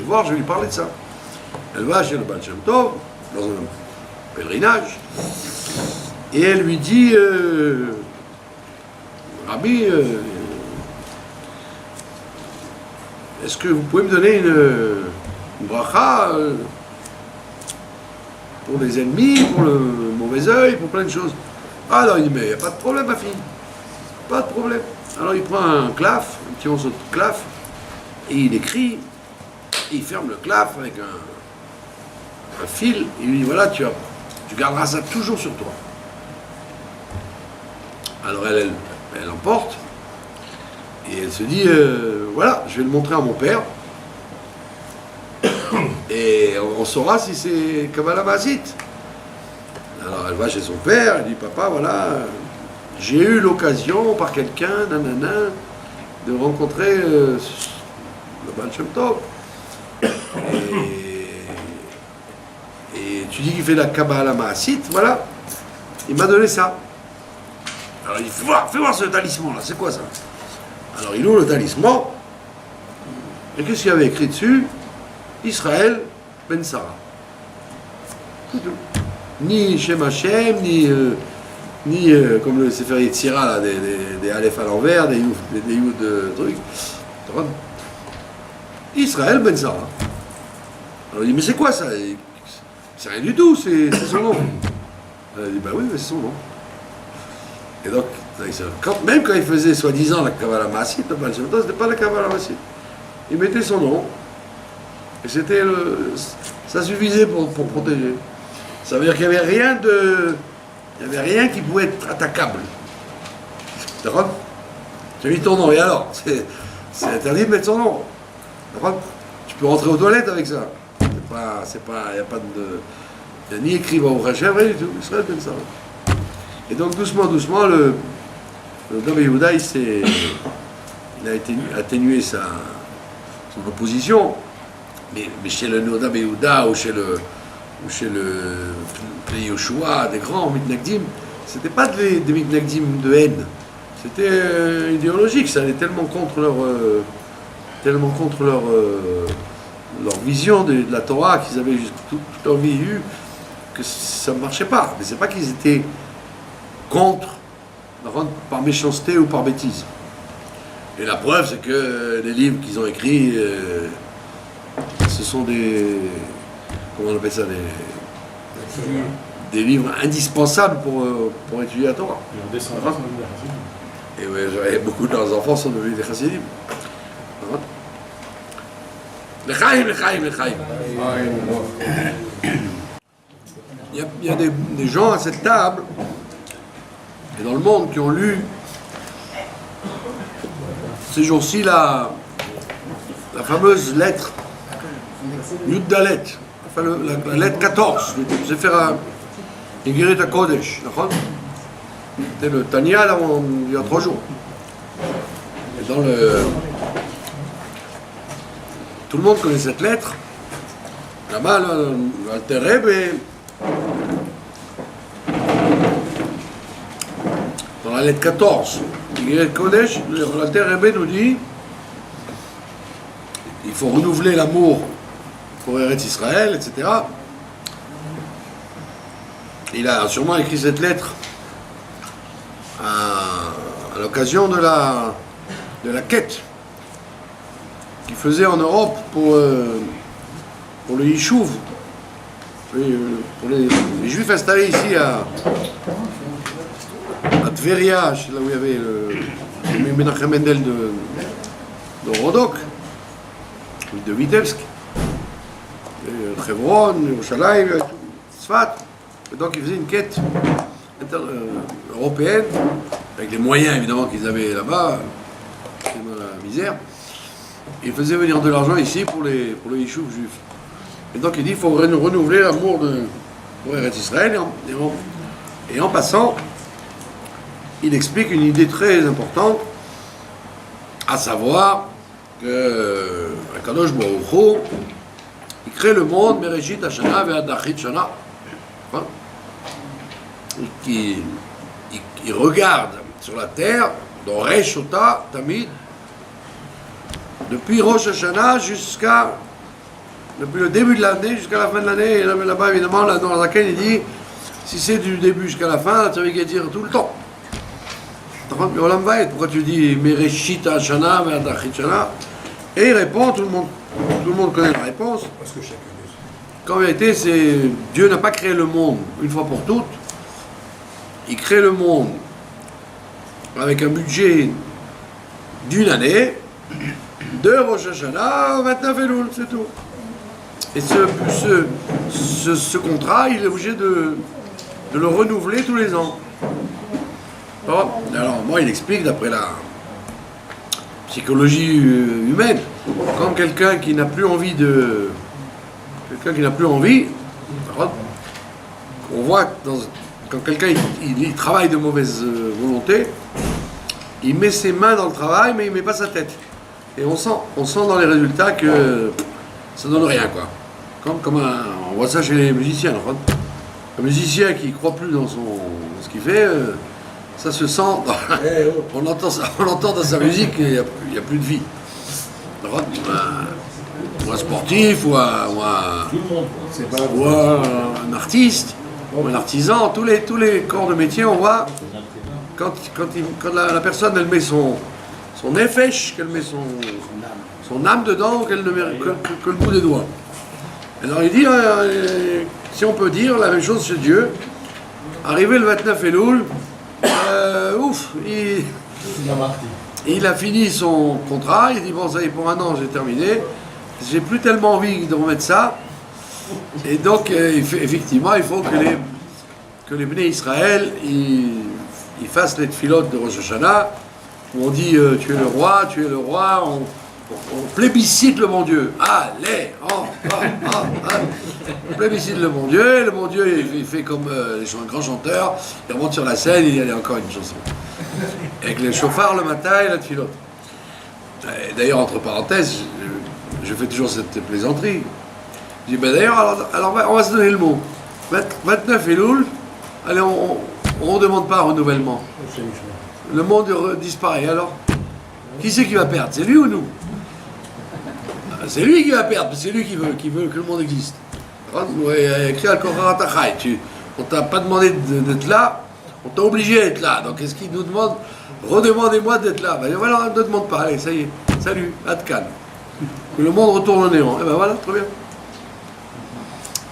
voir, je vais lui parler de ça. Elle va chez le Baal Shem Tov, dans un pèlerinage, et elle lui dit Rabbi, est-ce que vous pouvez me donner une bracha pour les ennemis, pour le mauvais œil, pour plein de choses. Alors il dit, mais il n'y a pas de problème, ma fille. Pas de problème. Alors il prend un claf, un petit morceau de claf, et il écrit, et il ferme le claf avec un fil, et il lui dit, voilà, tu garderas ça toujours sur toi. Alors elle emporte, et elle se dit, voilà, je vais le montrer à mon père, et on saura si c'est Kabbalah Maasít. Alors elle va chez son père, elle dit, papa, voilà, j'ai eu l'occasion par quelqu'un, nanana, de rencontrer le Baal Shem Tov. Et tu dis qu'il fait la Kabbalah Maasít, voilà, il m'a donné ça. Alors il dit, fais voir ce talisman là, c'est quoi ça? Alors il ouvre le talisman, et qu'est-ce qu'il y avait écrit dessus? Israël Ben Sarah. Tout. Ni Shem Hashem, ni comme le Sefer Yetzira, là, des Aleph à l'envers, des Yud de trucs. Israël Ben Sarah. Alors il dit, mais c'est quoi ça? C'est rien du tout, c'est son nom. Elle dit, bah oui, mais c'est son nom. Et donc, même quand il faisait soi-disant la Kabbalah Maasít, le Baal Shem Tov, c'était pas la Kabbalah Maasít. Il mettait son nom, et ça suffisait pour protéger. Ça veut dire qu'il n'y avait rien qui pouvait être attaquable. D'accord? Tu as mis ton nom, et alors? C'est interdit de mettre son nom. D'accord? Tu peux rentrer aux toilettes avec ça. Il n'y a pas de... Il n'y a ni écrit Baruch Hashem, rien du tout. Israël Ben Sarah. Et donc doucement, le Rabbi Yehuda, il a atténué son opposition, mais chez le Rabbi Yehuda ou chez le Yoshua, des grands mitnagdim, c'était pas des mitnagdim de haine, c'était idéologique, ça allait tellement contre leur vision de la Torah qu'ils avaient toute leur vie eue que ça ne marchait pas. Mais c'est pas qu'ils étaient contre, par méchanceté ou par bêtise. Et la preuve, c'est que les livres qu'ils ont écrits, ce sont comment on appelle ça, des livres indispensables pour étudier la Torah. Et ouais, beaucoup de leurs enfants sont devenus des chassidim. L'chaim. Il y a des gens à cette table et dans le monde qui ont lu ces jours-ci la fameuse lettre Yud Dalet, enfin la lettre 14, c'est faire un Igeret HaKodesh, c'était le Tanya là, il y a 3 jours. Et dans tout le monde connaît cette lettre. Là-bas, l'Alter Rebbe, dans la lettre 14, Igeret Kodesh, l'Alter Rebbe nous dit il faut renouveler l'amour pour Eretz Israël, etc. Il a sûrement écrit cette lettre à l'occasion de la quête qu'il faisait en Europe pour le Yishuv, pour les Juifs installés ici à Tveria, là où il y avait le Menachem Mendel de Rodok, de Vitebsk, Hebron, Yerushalayim, Tzfat. Et donc ils faisaient une quête européenne, avec les moyens évidemment qu'ils avaient là-bas, dans la misère. Ils faisaient venir de l'argent ici pour le Yishuv juif. Et donc il dit qu'il faut renouveler l'amour pour Eretz Israël. Et en passant, il explique une idée très importante, à savoir que Kadosh Baruch Hu, il crée le monde, Bereshit Hashana ve'ad Achrit Shana. Il regarde sur la terre, dans Resh Ota, Tamid, depuis Rosh Hashanah depuis le début de l'année jusqu'à la fin de l'année. Et là-bas, évidemment, dans laquelle il dit si c'est du début jusqu'à la fin, ça veut dire tout le temps. Pourquoi tu dis Mereshit Hashana ve'ad Achrit Shana? Et il répond, tout le monde connaît la réponse. Parce que chacun qu'en vérité, Dieu n'a pas créé le monde une fois pour toutes. Il crée le monde avec un budget d'une année, de Rosh Hashanah au 29 Elul, c'est tout. Et ce contrat, il est obligé de le renouveler tous les ans. Bon, alors moi, il explique, d'après la psychologie humaine, quand quelqu'un qui n'a plus envie on voit que quand quelqu'un il travaille de mauvaise volonté, il met ses mains dans le travail, mais il ne met pas sa tête. Et on sent dans les résultats que ça ne donne rien, quoi. On voit ça chez les musiciens. Un musicien qui ne croit plus dans ce qu'il fait, ça se sent. On entend dans sa musique qu'il n'y a plus de vie. Ou un sportif, ou un artiste, ou un artisan, tous les corps de métier, on voit quand la personne elle met son nefesh, qu'elle met son âme dedans, qu'elle ne met que le bout des doigts. Alors il dit, si on peut dire la même chose chez Dieu, arrivé le 29 Elul, il a fini son contrat, il dit bon ça y est, pour un an j'ai terminé, j'ai plus tellement envie de remettre ça, et donc effectivement il faut que les Bnei Israël ils fassent les tfilotes de Rosh Hashanah, où on dit tu es le roi, on plébiscite le bon Dieu. Allez, on plébiscite le bon Dieu il fait comme les grands chanteurs, il remonte sur la scène, il y a encore une chanson. Avec les chauffards le matin et la tfilote. D'ailleurs, entre parenthèses, je fais toujours cette plaisanterie. Je dis, d'ailleurs, alors on va se donner le mot. 29 Elul, allez, on ne demande pas un renouvellement. Le monde disparaît, alors qui c'est qui va perdre? C'est lui ou nous? C'est lui qui va perdre, c'est lui qui veut que le monde existe. Il y a écrit Al-Korar Atachai. On t'a pas demandé d'être là, on t'a obligé d'être là. Donc est-ce qu'il nous demande, redemandez-moi d'être là? Ben voilà, on ne demande pas, allez, ça y est, salut, Adkan. Que le monde retourne au néant. Et ben voilà, très bien.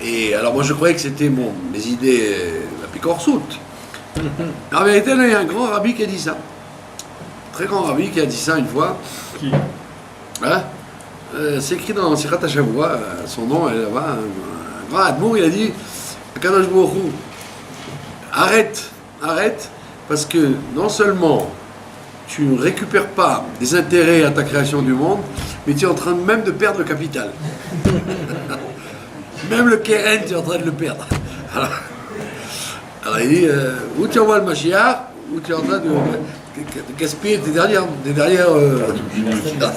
Et alors moi je croyais que c'était mes idées, la picorsoute. En vérité, il y a un grand rabbi qui a dit ça. Très grand rabbi qui a dit ça une fois. Qui? Hein? C'est écrit dans Sirat HaShavua, son nom est là-bas, un grand admour, il a dit Akadosh Baruch Hu, arrête, parce que non seulement tu ne récupères pas des intérêts à ta création du monde, mais tu es en train même de perdre le capital. Même le Keren, tu es en train de le perdre. Alors il dit, où tu envoies le Mashiach, où tu es en train de gaspiller tes dernières ça,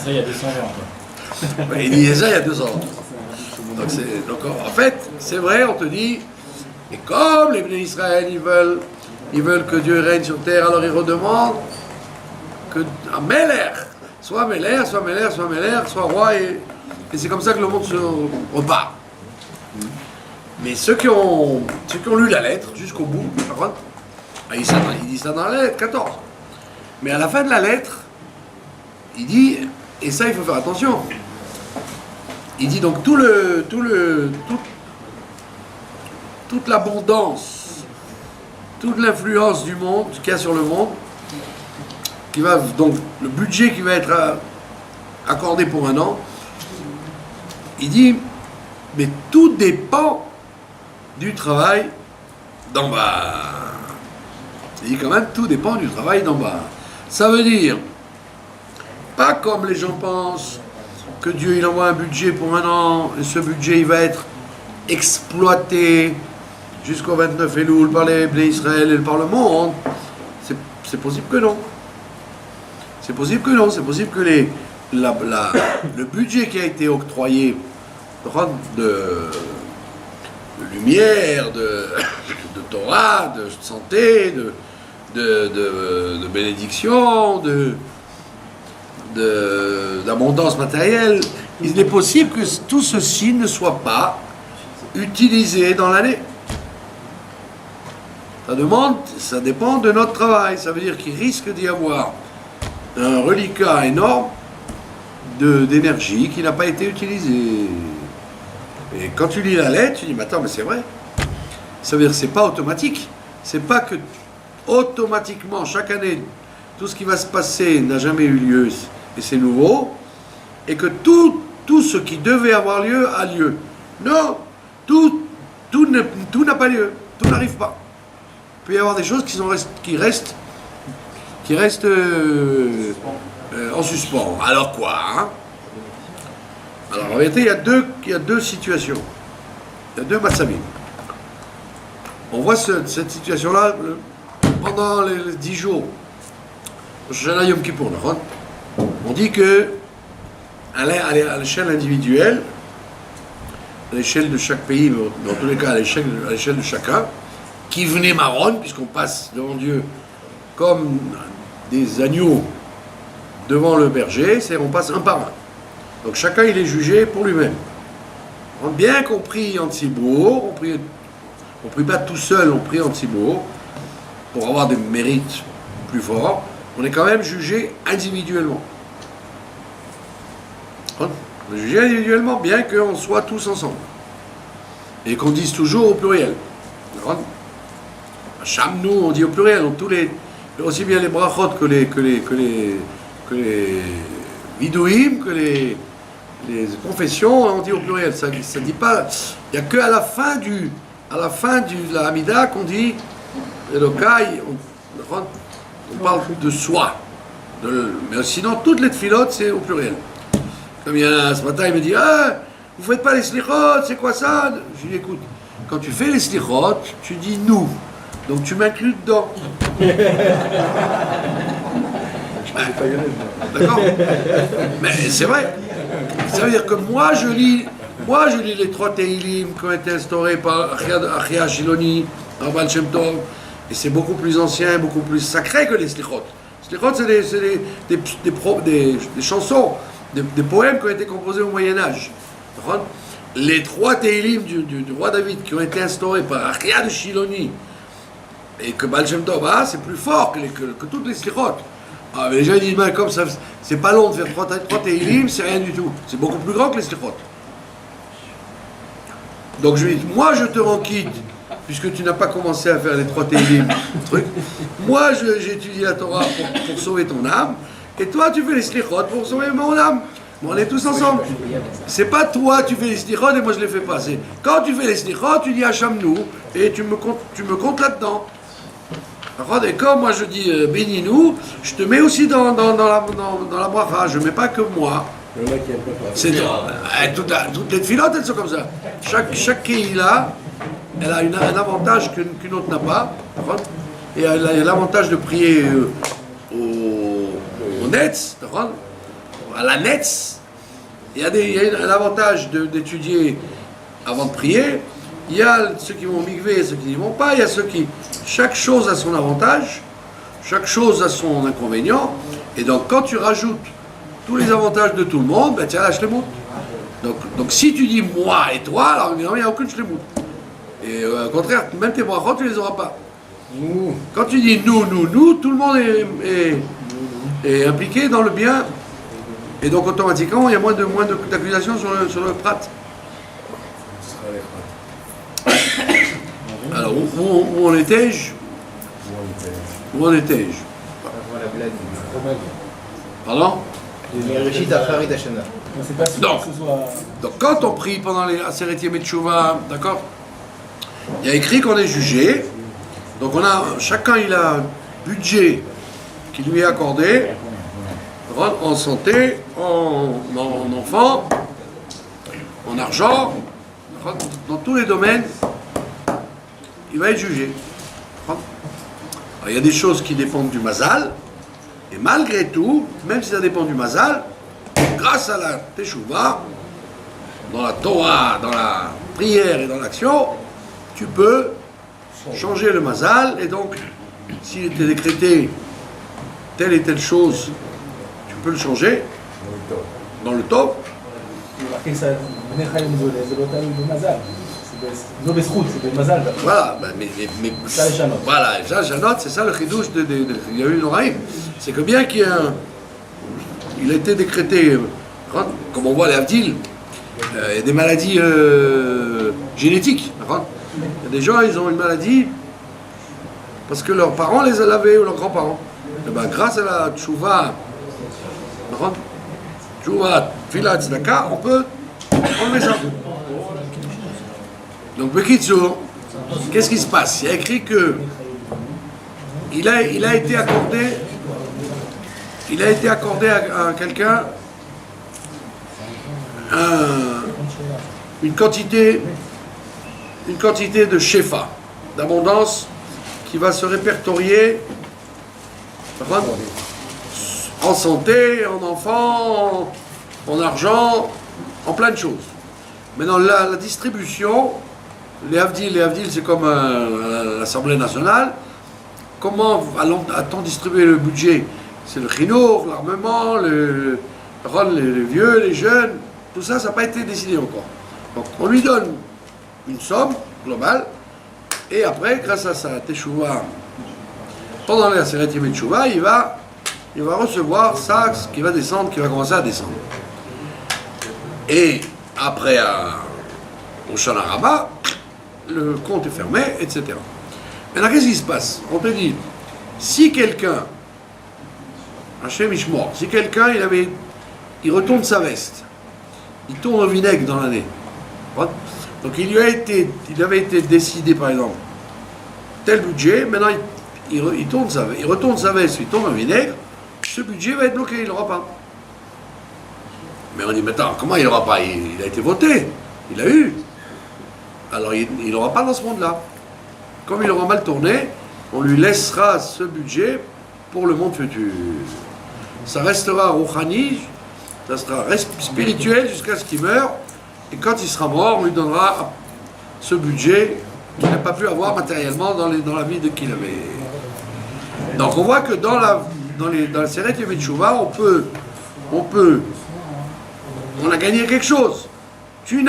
il y a 200 ans. Il disait ça il y a 2 ans. Donc en fait, c'est vrai, on te dit, et comme les Bnei Israël, ils veulent que Dieu règne sur terre, alors ils redemandent que un Meler, soit roi, et c'est comme ça que le monde se repart. Mais ceux qui ont lu la lettre jusqu'au bout, il dit ça dans la lettre 14. Mais à la fin de la lettre, il dit, et ça il faut faire attention, il dit donc toute l'abondance, toute l'influence du monde, qu'il y a sur le monde, donc le budget qui va être accordé pour un an, il dit, mais tout dépend du travail d'en bas. Il dit quand même, tout dépend du travail d'en bas. Ça veut dire, pas comme les gens pensent, que Dieu il envoie un budget pour un an, et ce budget il va être exploité jusqu'au 29 Elul par les Bnei Israël et par le monde. C'est possible que non. C'est possible que le budget qui a été octroyé de lumière, de Torah, de santé, de bénédiction, d'abondance matérielle, il est possible que tout ceci ne soit pas utilisé dans l'année. Ça dépend de notre travail. Ça veut dire qu'il risque d'y avoir un reliquat énorme d'énergie qui n'a pas été utilisé. Et quand tu lis la lettre, tu dis, mais attends, mais c'est vrai. Ça veut dire que c'est pas automatique. C'est pas que automatiquement, chaque année, tout ce qui va se passer n'a jamais eu lieu et c'est nouveau, et que tout ce qui devait avoir lieu a lieu. Non, tout n'a pas lieu, tout n'arrive pas. Il peut y avoir des choses qui restent en suspens. Alors quoi, hein? Alors en vérité, il y a deux situations. Il y a deux matzavim. On voit cette situation-là pendant les 10 jours. Shana Yom Kippour, on dit que à l'échelle individuelle, à l'échelle de chaque pays, mais dans tous les cas à l'échelle de chacun, qui venait marron, puisqu'on passe devant Dieu comme des agneaux devant le berger, on passe un par un. Donc chacun il est jugé pour lui-même. Bien qu'on prie en Tzibour, on prie pas tout seul, on prie en Tzibour pour avoir des mérites plus forts, on est quand même jugé individuellement. On est jugé individuellement, bien qu'on soit tous ensemble. Et qu'on dise toujours au pluriel. Chamnou, on dit au pluriel, donc aussi bien les brachot que les vidouim, que les confessions, on dit au pluriel. Ça dit pas. Il n'y a qu'à la fin de la Hamida qu'on dit Elokai, on parle de soi. Mais sinon, toutes les tfilotes, c'est au pluriel. Comme il y en a ce matin, il me dit vous faites pas les slichot, c'est quoi ça? Je lui dis écoute, quand tu fais les slichot, tu dis nous. Donc tu m'inclus dedans. D'accord? Mais c'est vrai. Ça veut dire que moi je lis les 3 Teilim qui ont été instaurés par Achia Shiloni, par Baal Shem Tov, et c'est beaucoup plus ancien, beaucoup plus sacré que les Slichot. Les Slichot, c'est des chansons, des poèmes qui ont été composés au Moyen-Âge. Les 3 Teilim du roi David qui ont été instaurés par Achia de Shiloni, et que Baal Shem Tov c'est plus fort que toutes les Slichot. Mais les gens disent, comme ça, c'est pas long de faire 3 Teilim, c'est rien du tout. C'est beaucoup plus grand que les Slichot. Donc je lui dis, moi je te rends quitte, puisque tu n'as pas commencé à faire les 3 Teilim, moi j'ai étudié la Torah pour sauver ton âme, et toi tu fais les Slichot pour sauver mon âme. Bon, on est tous ensemble. C'est pas toi tu fais les Slichot et moi je les fais pas. C'est quand tu fais les Slichot, tu dis Hachamnou, et tu me comptes là-dedans. Et comme moi je dis bénis-nous, je te mets aussi dans la bracha, je ne mets pas que moi. C'est toutes les filotes, elles sont comme ça. Chaque là, elle a un avantage qu'une autre n'a pas. Et elle a l'avantage de prier au Netz, à la Netz. Il y a un avantage d'étudier avant de prier. Il y a ceux qui vont migver et ceux qui n'y vont pas. Il y a ceux qui... Chaque chose a son avantage, chaque chose a son inconvénient. Et donc, quand tu rajoutes tous les avantages de tout le monde, ben tiens, la shlemout. Donc, si tu dis moi et toi, alors évidemment, il n'y a aucune shlemout. Et au contraire, même tes brachot, tu ne les auras pas. Quand tu dis nous, tout le monde est impliqué dans le bien. Et donc, automatiquement, il y a moins d'accusations sur le prat. Alors, où on était-je? Pardon? Donc, quand on prie pendant les Aseret Yemei Teshuvah, d'accord? Il y a écrit qu'on est jugé. Donc, chacun il a un budget qui lui est accordé en santé, en enfant, en argent, dans tous les domaines. Il va être jugé. Alors, il y a des choses qui dépendent du mazal, et malgré tout, même si ça dépend du mazal, grâce à la teshuva, dans la Torah, dans la prière et dans l'action, tu peux changer le mazal, et donc, s'il était décrété telle et telle chose, tu peux le changer dans le tov. Voilà, mais voilà, Janot, c'est ça le chidouche il y a eu une oraïm. C'est que bien qu'il a été décrété, comme on voit les Avdil, Il y a des maladies génétiques. D'accord. Il y a des gens, ils ont une maladie parce que leurs parents les avaient ou leurs grands-parents. Et ben, grâce à la tchouva, tchouva, tfilat, tzedaka, on peut enlever ça. Donc, Bekitsour, qu'est-ce qui se passe? Il y a écrit que il a été accordé à quelqu'un une quantité de shefa, d'abondance, qui va se répertorier en santé, en enfants, en argent, en plein de choses. Maintenant, la distribution, les Havdil, c'est comme l'Assemblée nationale. Comment a-t-on distribué le budget? C'est le chinour, l'armement, les vieux, les jeunes, tout ça, ça n'a pas été décidé encore. Donc, on lui donne une somme globale, et après, grâce à sa teshuva, pendant la Seret Yemei Teshuva, il va recevoir ça, qui va descendre, qui va commencer à descendre. Et après, au Shana Rabbah, le compte est fermé, etc. Maintenant, qu'est-ce qui se passe? On te dit, si quelqu'un, Hachem Ishmor, si quelqu'un, il retourne sa veste, il tourne au vinaigre dans l'année. Donc il avait été décidé, par exemple, tel budget, maintenant il retourne sa veste, il tourne au vinaigre, ce budget va être bloqué, il n'aura pas. Mais on dit, mais attends, comment il n'aura pas? Il a été voté, il a eu. Alors il n'aura pas dans ce monde-là. Comme il aura mal tourné, on lui laissera ce budget pour le monde futur. Ça restera rouhani, ça sera spirituel jusqu'à ce qu'il meure. Et quand il sera mort, on lui donnera ce budget qu'il n'a pas pu avoir matériellement dans la vie qu'il avait. Donc on voit que dans la Seret Yemei Teshuva, on a gagné quelque chose. Tu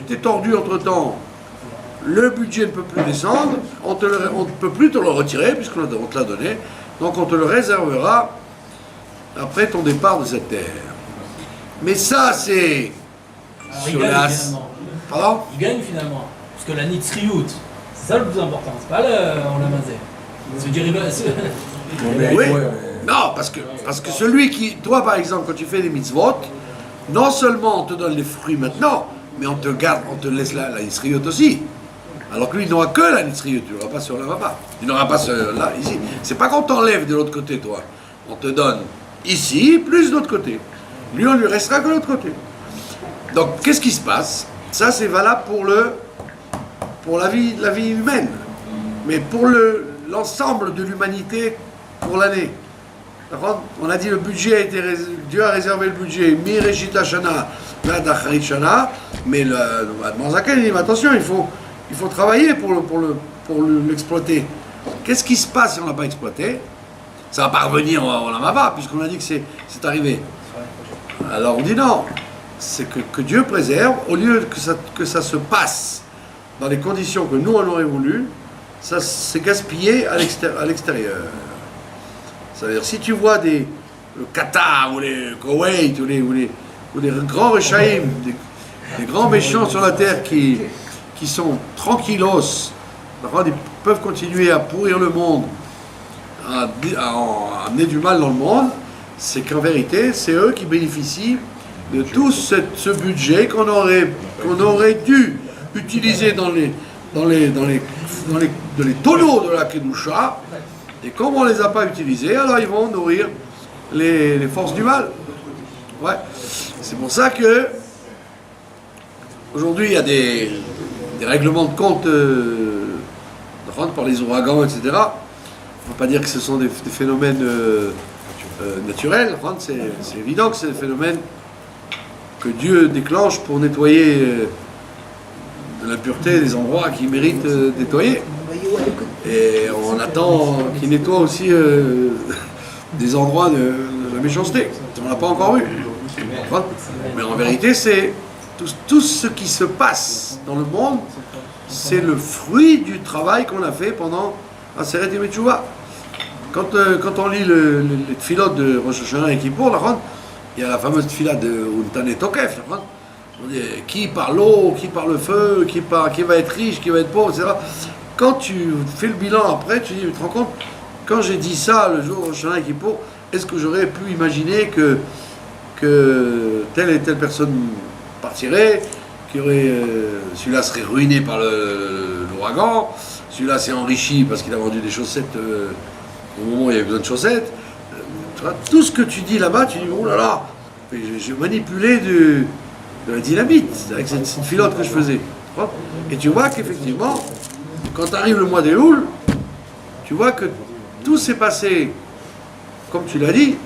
t'es tordu entre-temps. Le budget ne peut plus descendre, on ne peut plus te le retirer puisqu'on te l'a donné, donc on te le réservera après ton départ de cette terre. Mais ça, c'est sur l'as. Pardon? Il gagne finalement, parce que la nitzriout, c'est ça le plus important, c'est pas on l'a mazé. C'est dire Oui. Non, parce que celui qui, toi par exemple, quand tu fais des mitzvot, non seulement on te donne les fruits maintenant, mais on te laisse la nitzriout aussi. Alors que lui, il n'aura que la nitzriout, tu n'auras pas sur la vapa. Il n'aura pas là, ici. C'est pas qu'on t'enlève de l'autre côté, toi. On te donne ici, plus de l'autre côté. Lui, on lui restera que de l'autre côté. Donc, qu'est-ce qui se passe? Ça, c'est valable pour la vie humaine. Mais pour l'ensemble de l'humanité, pour l'année. On a dit le budget Dieu a réservé le budget, Mi-Reshit Hashana, V'ad Shana, mais le Manzaken dit attention, il faut travailler pour l'exploiter. Qu'est-ce qui se passe si on ne l'a pas exploité? Ça va pas revenir en Lamava, puisqu'on a dit que c'est arrivé. Alors on dit non, c'est que Dieu préserve, au lieu que ça se passe dans les conditions que nous on aurait voulu, ça s'est gaspillé à l'extérieur. C'est-à-dire, si tu vois le Qatar, ou les Koweït, ou les grands Rechaïm, des grands méchants sur la terre qui sont tranquillos, ils peuvent continuer à pourrir le monde, à amener du mal dans le monde, c'est qu'en vérité, c'est eux qui bénéficient de tout ce budget qu'on aurait dû utiliser dans les tonneaux de la Kedusha. Et comme on ne les a pas utilisés, alors ils vont nourrir les forces du mal. Ouais. C'est pour ça que aujourd'hui il y a des règlements de compte par les ouragans, etc. On ne peut pas dire que ce sont des phénomènes naturels. C'est évident que c'est des phénomènes que Dieu déclenche pour nettoyer de l'impureté des endroits qui méritent d'être nettoyés. Et on attend qu'il nettoie aussi des endroits de la méchanceté. On ne l'a pas encore vu. Mais en vérité, c'est tout ce qui se passe dans le monde, c'est le fruit du travail qu'on a fait pendant la Seret Yemei Teshuva. Quand on lit les tfilotes de Rosh Hashanah et Kippour, il y a la fameuse tfila de Untane Tokef. On dit, qui par l'eau, qui par le feu, qui va être riche, qui va être pauvre, etc. Quand tu fais le bilan après, tu te rends compte, quand j'ai dit ça le jour où Rosh Hashanah et Kippour, est-ce que j'aurais pu imaginer que telle et telle personne partirait, celui-là serait ruiné par l'ouragan, celui-là s'est enrichi parce qu'il a vendu des chaussettes au moment où il y avait besoin de chaussettes. Tu vois, tout ce que tu dis là-bas, tu dis, oh là là, j'ai manipulé de la dynamite avec cette filote que je faisais. Tu vois. Et tu vois qu'effectivement, quand arrive le mois des Louls, tu vois que tout s'est passé, comme tu l'as dit,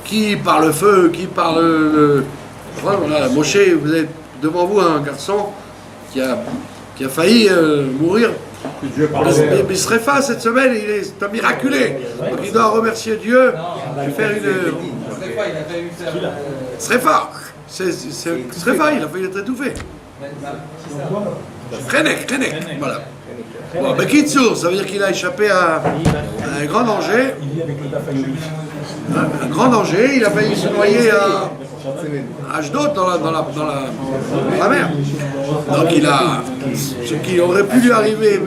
qui par le feu, qui par voilà, Moshe, vous êtes devant vous un garçon qui a failli mourir. Mais Srefa, cette semaine, il est un miraculé. Donc il doit remercier Dieu et faire une. Srefa, Srefa, il a failli être étouffé. Krenek, voilà. Bon, Bekitsour, ça veut dire qu'il a échappé à un grand danger. Un grand danger, il a failli se noyer à Ashdod dans la mer. Donc ce qui aurait pu lui arriver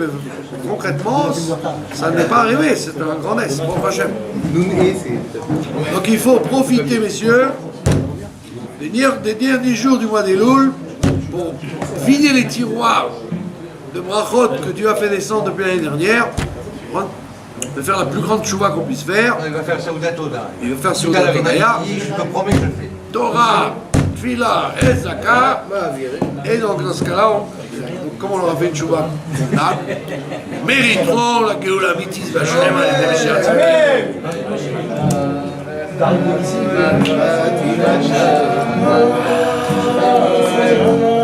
concrètement, ça n'est pas arrivé, c'est un grand S, bon Hachem. Donc il faut profiter, messieurs, des derniers jours du mois des Louls pour vider les tiroirs de brachot que Dieu a fait descendre depuis l'année dernière, de faire la plus grande chouva qu'on puisse faire. Il va faire Seudat Oda. Il va faire Seudat Odaya. Je te promets que je le fais. Torah, Tfila et Zaka. Et donc dans ce cas-là, comme on aura fait une chouva, mériteront la Géoula Mitis Vachem à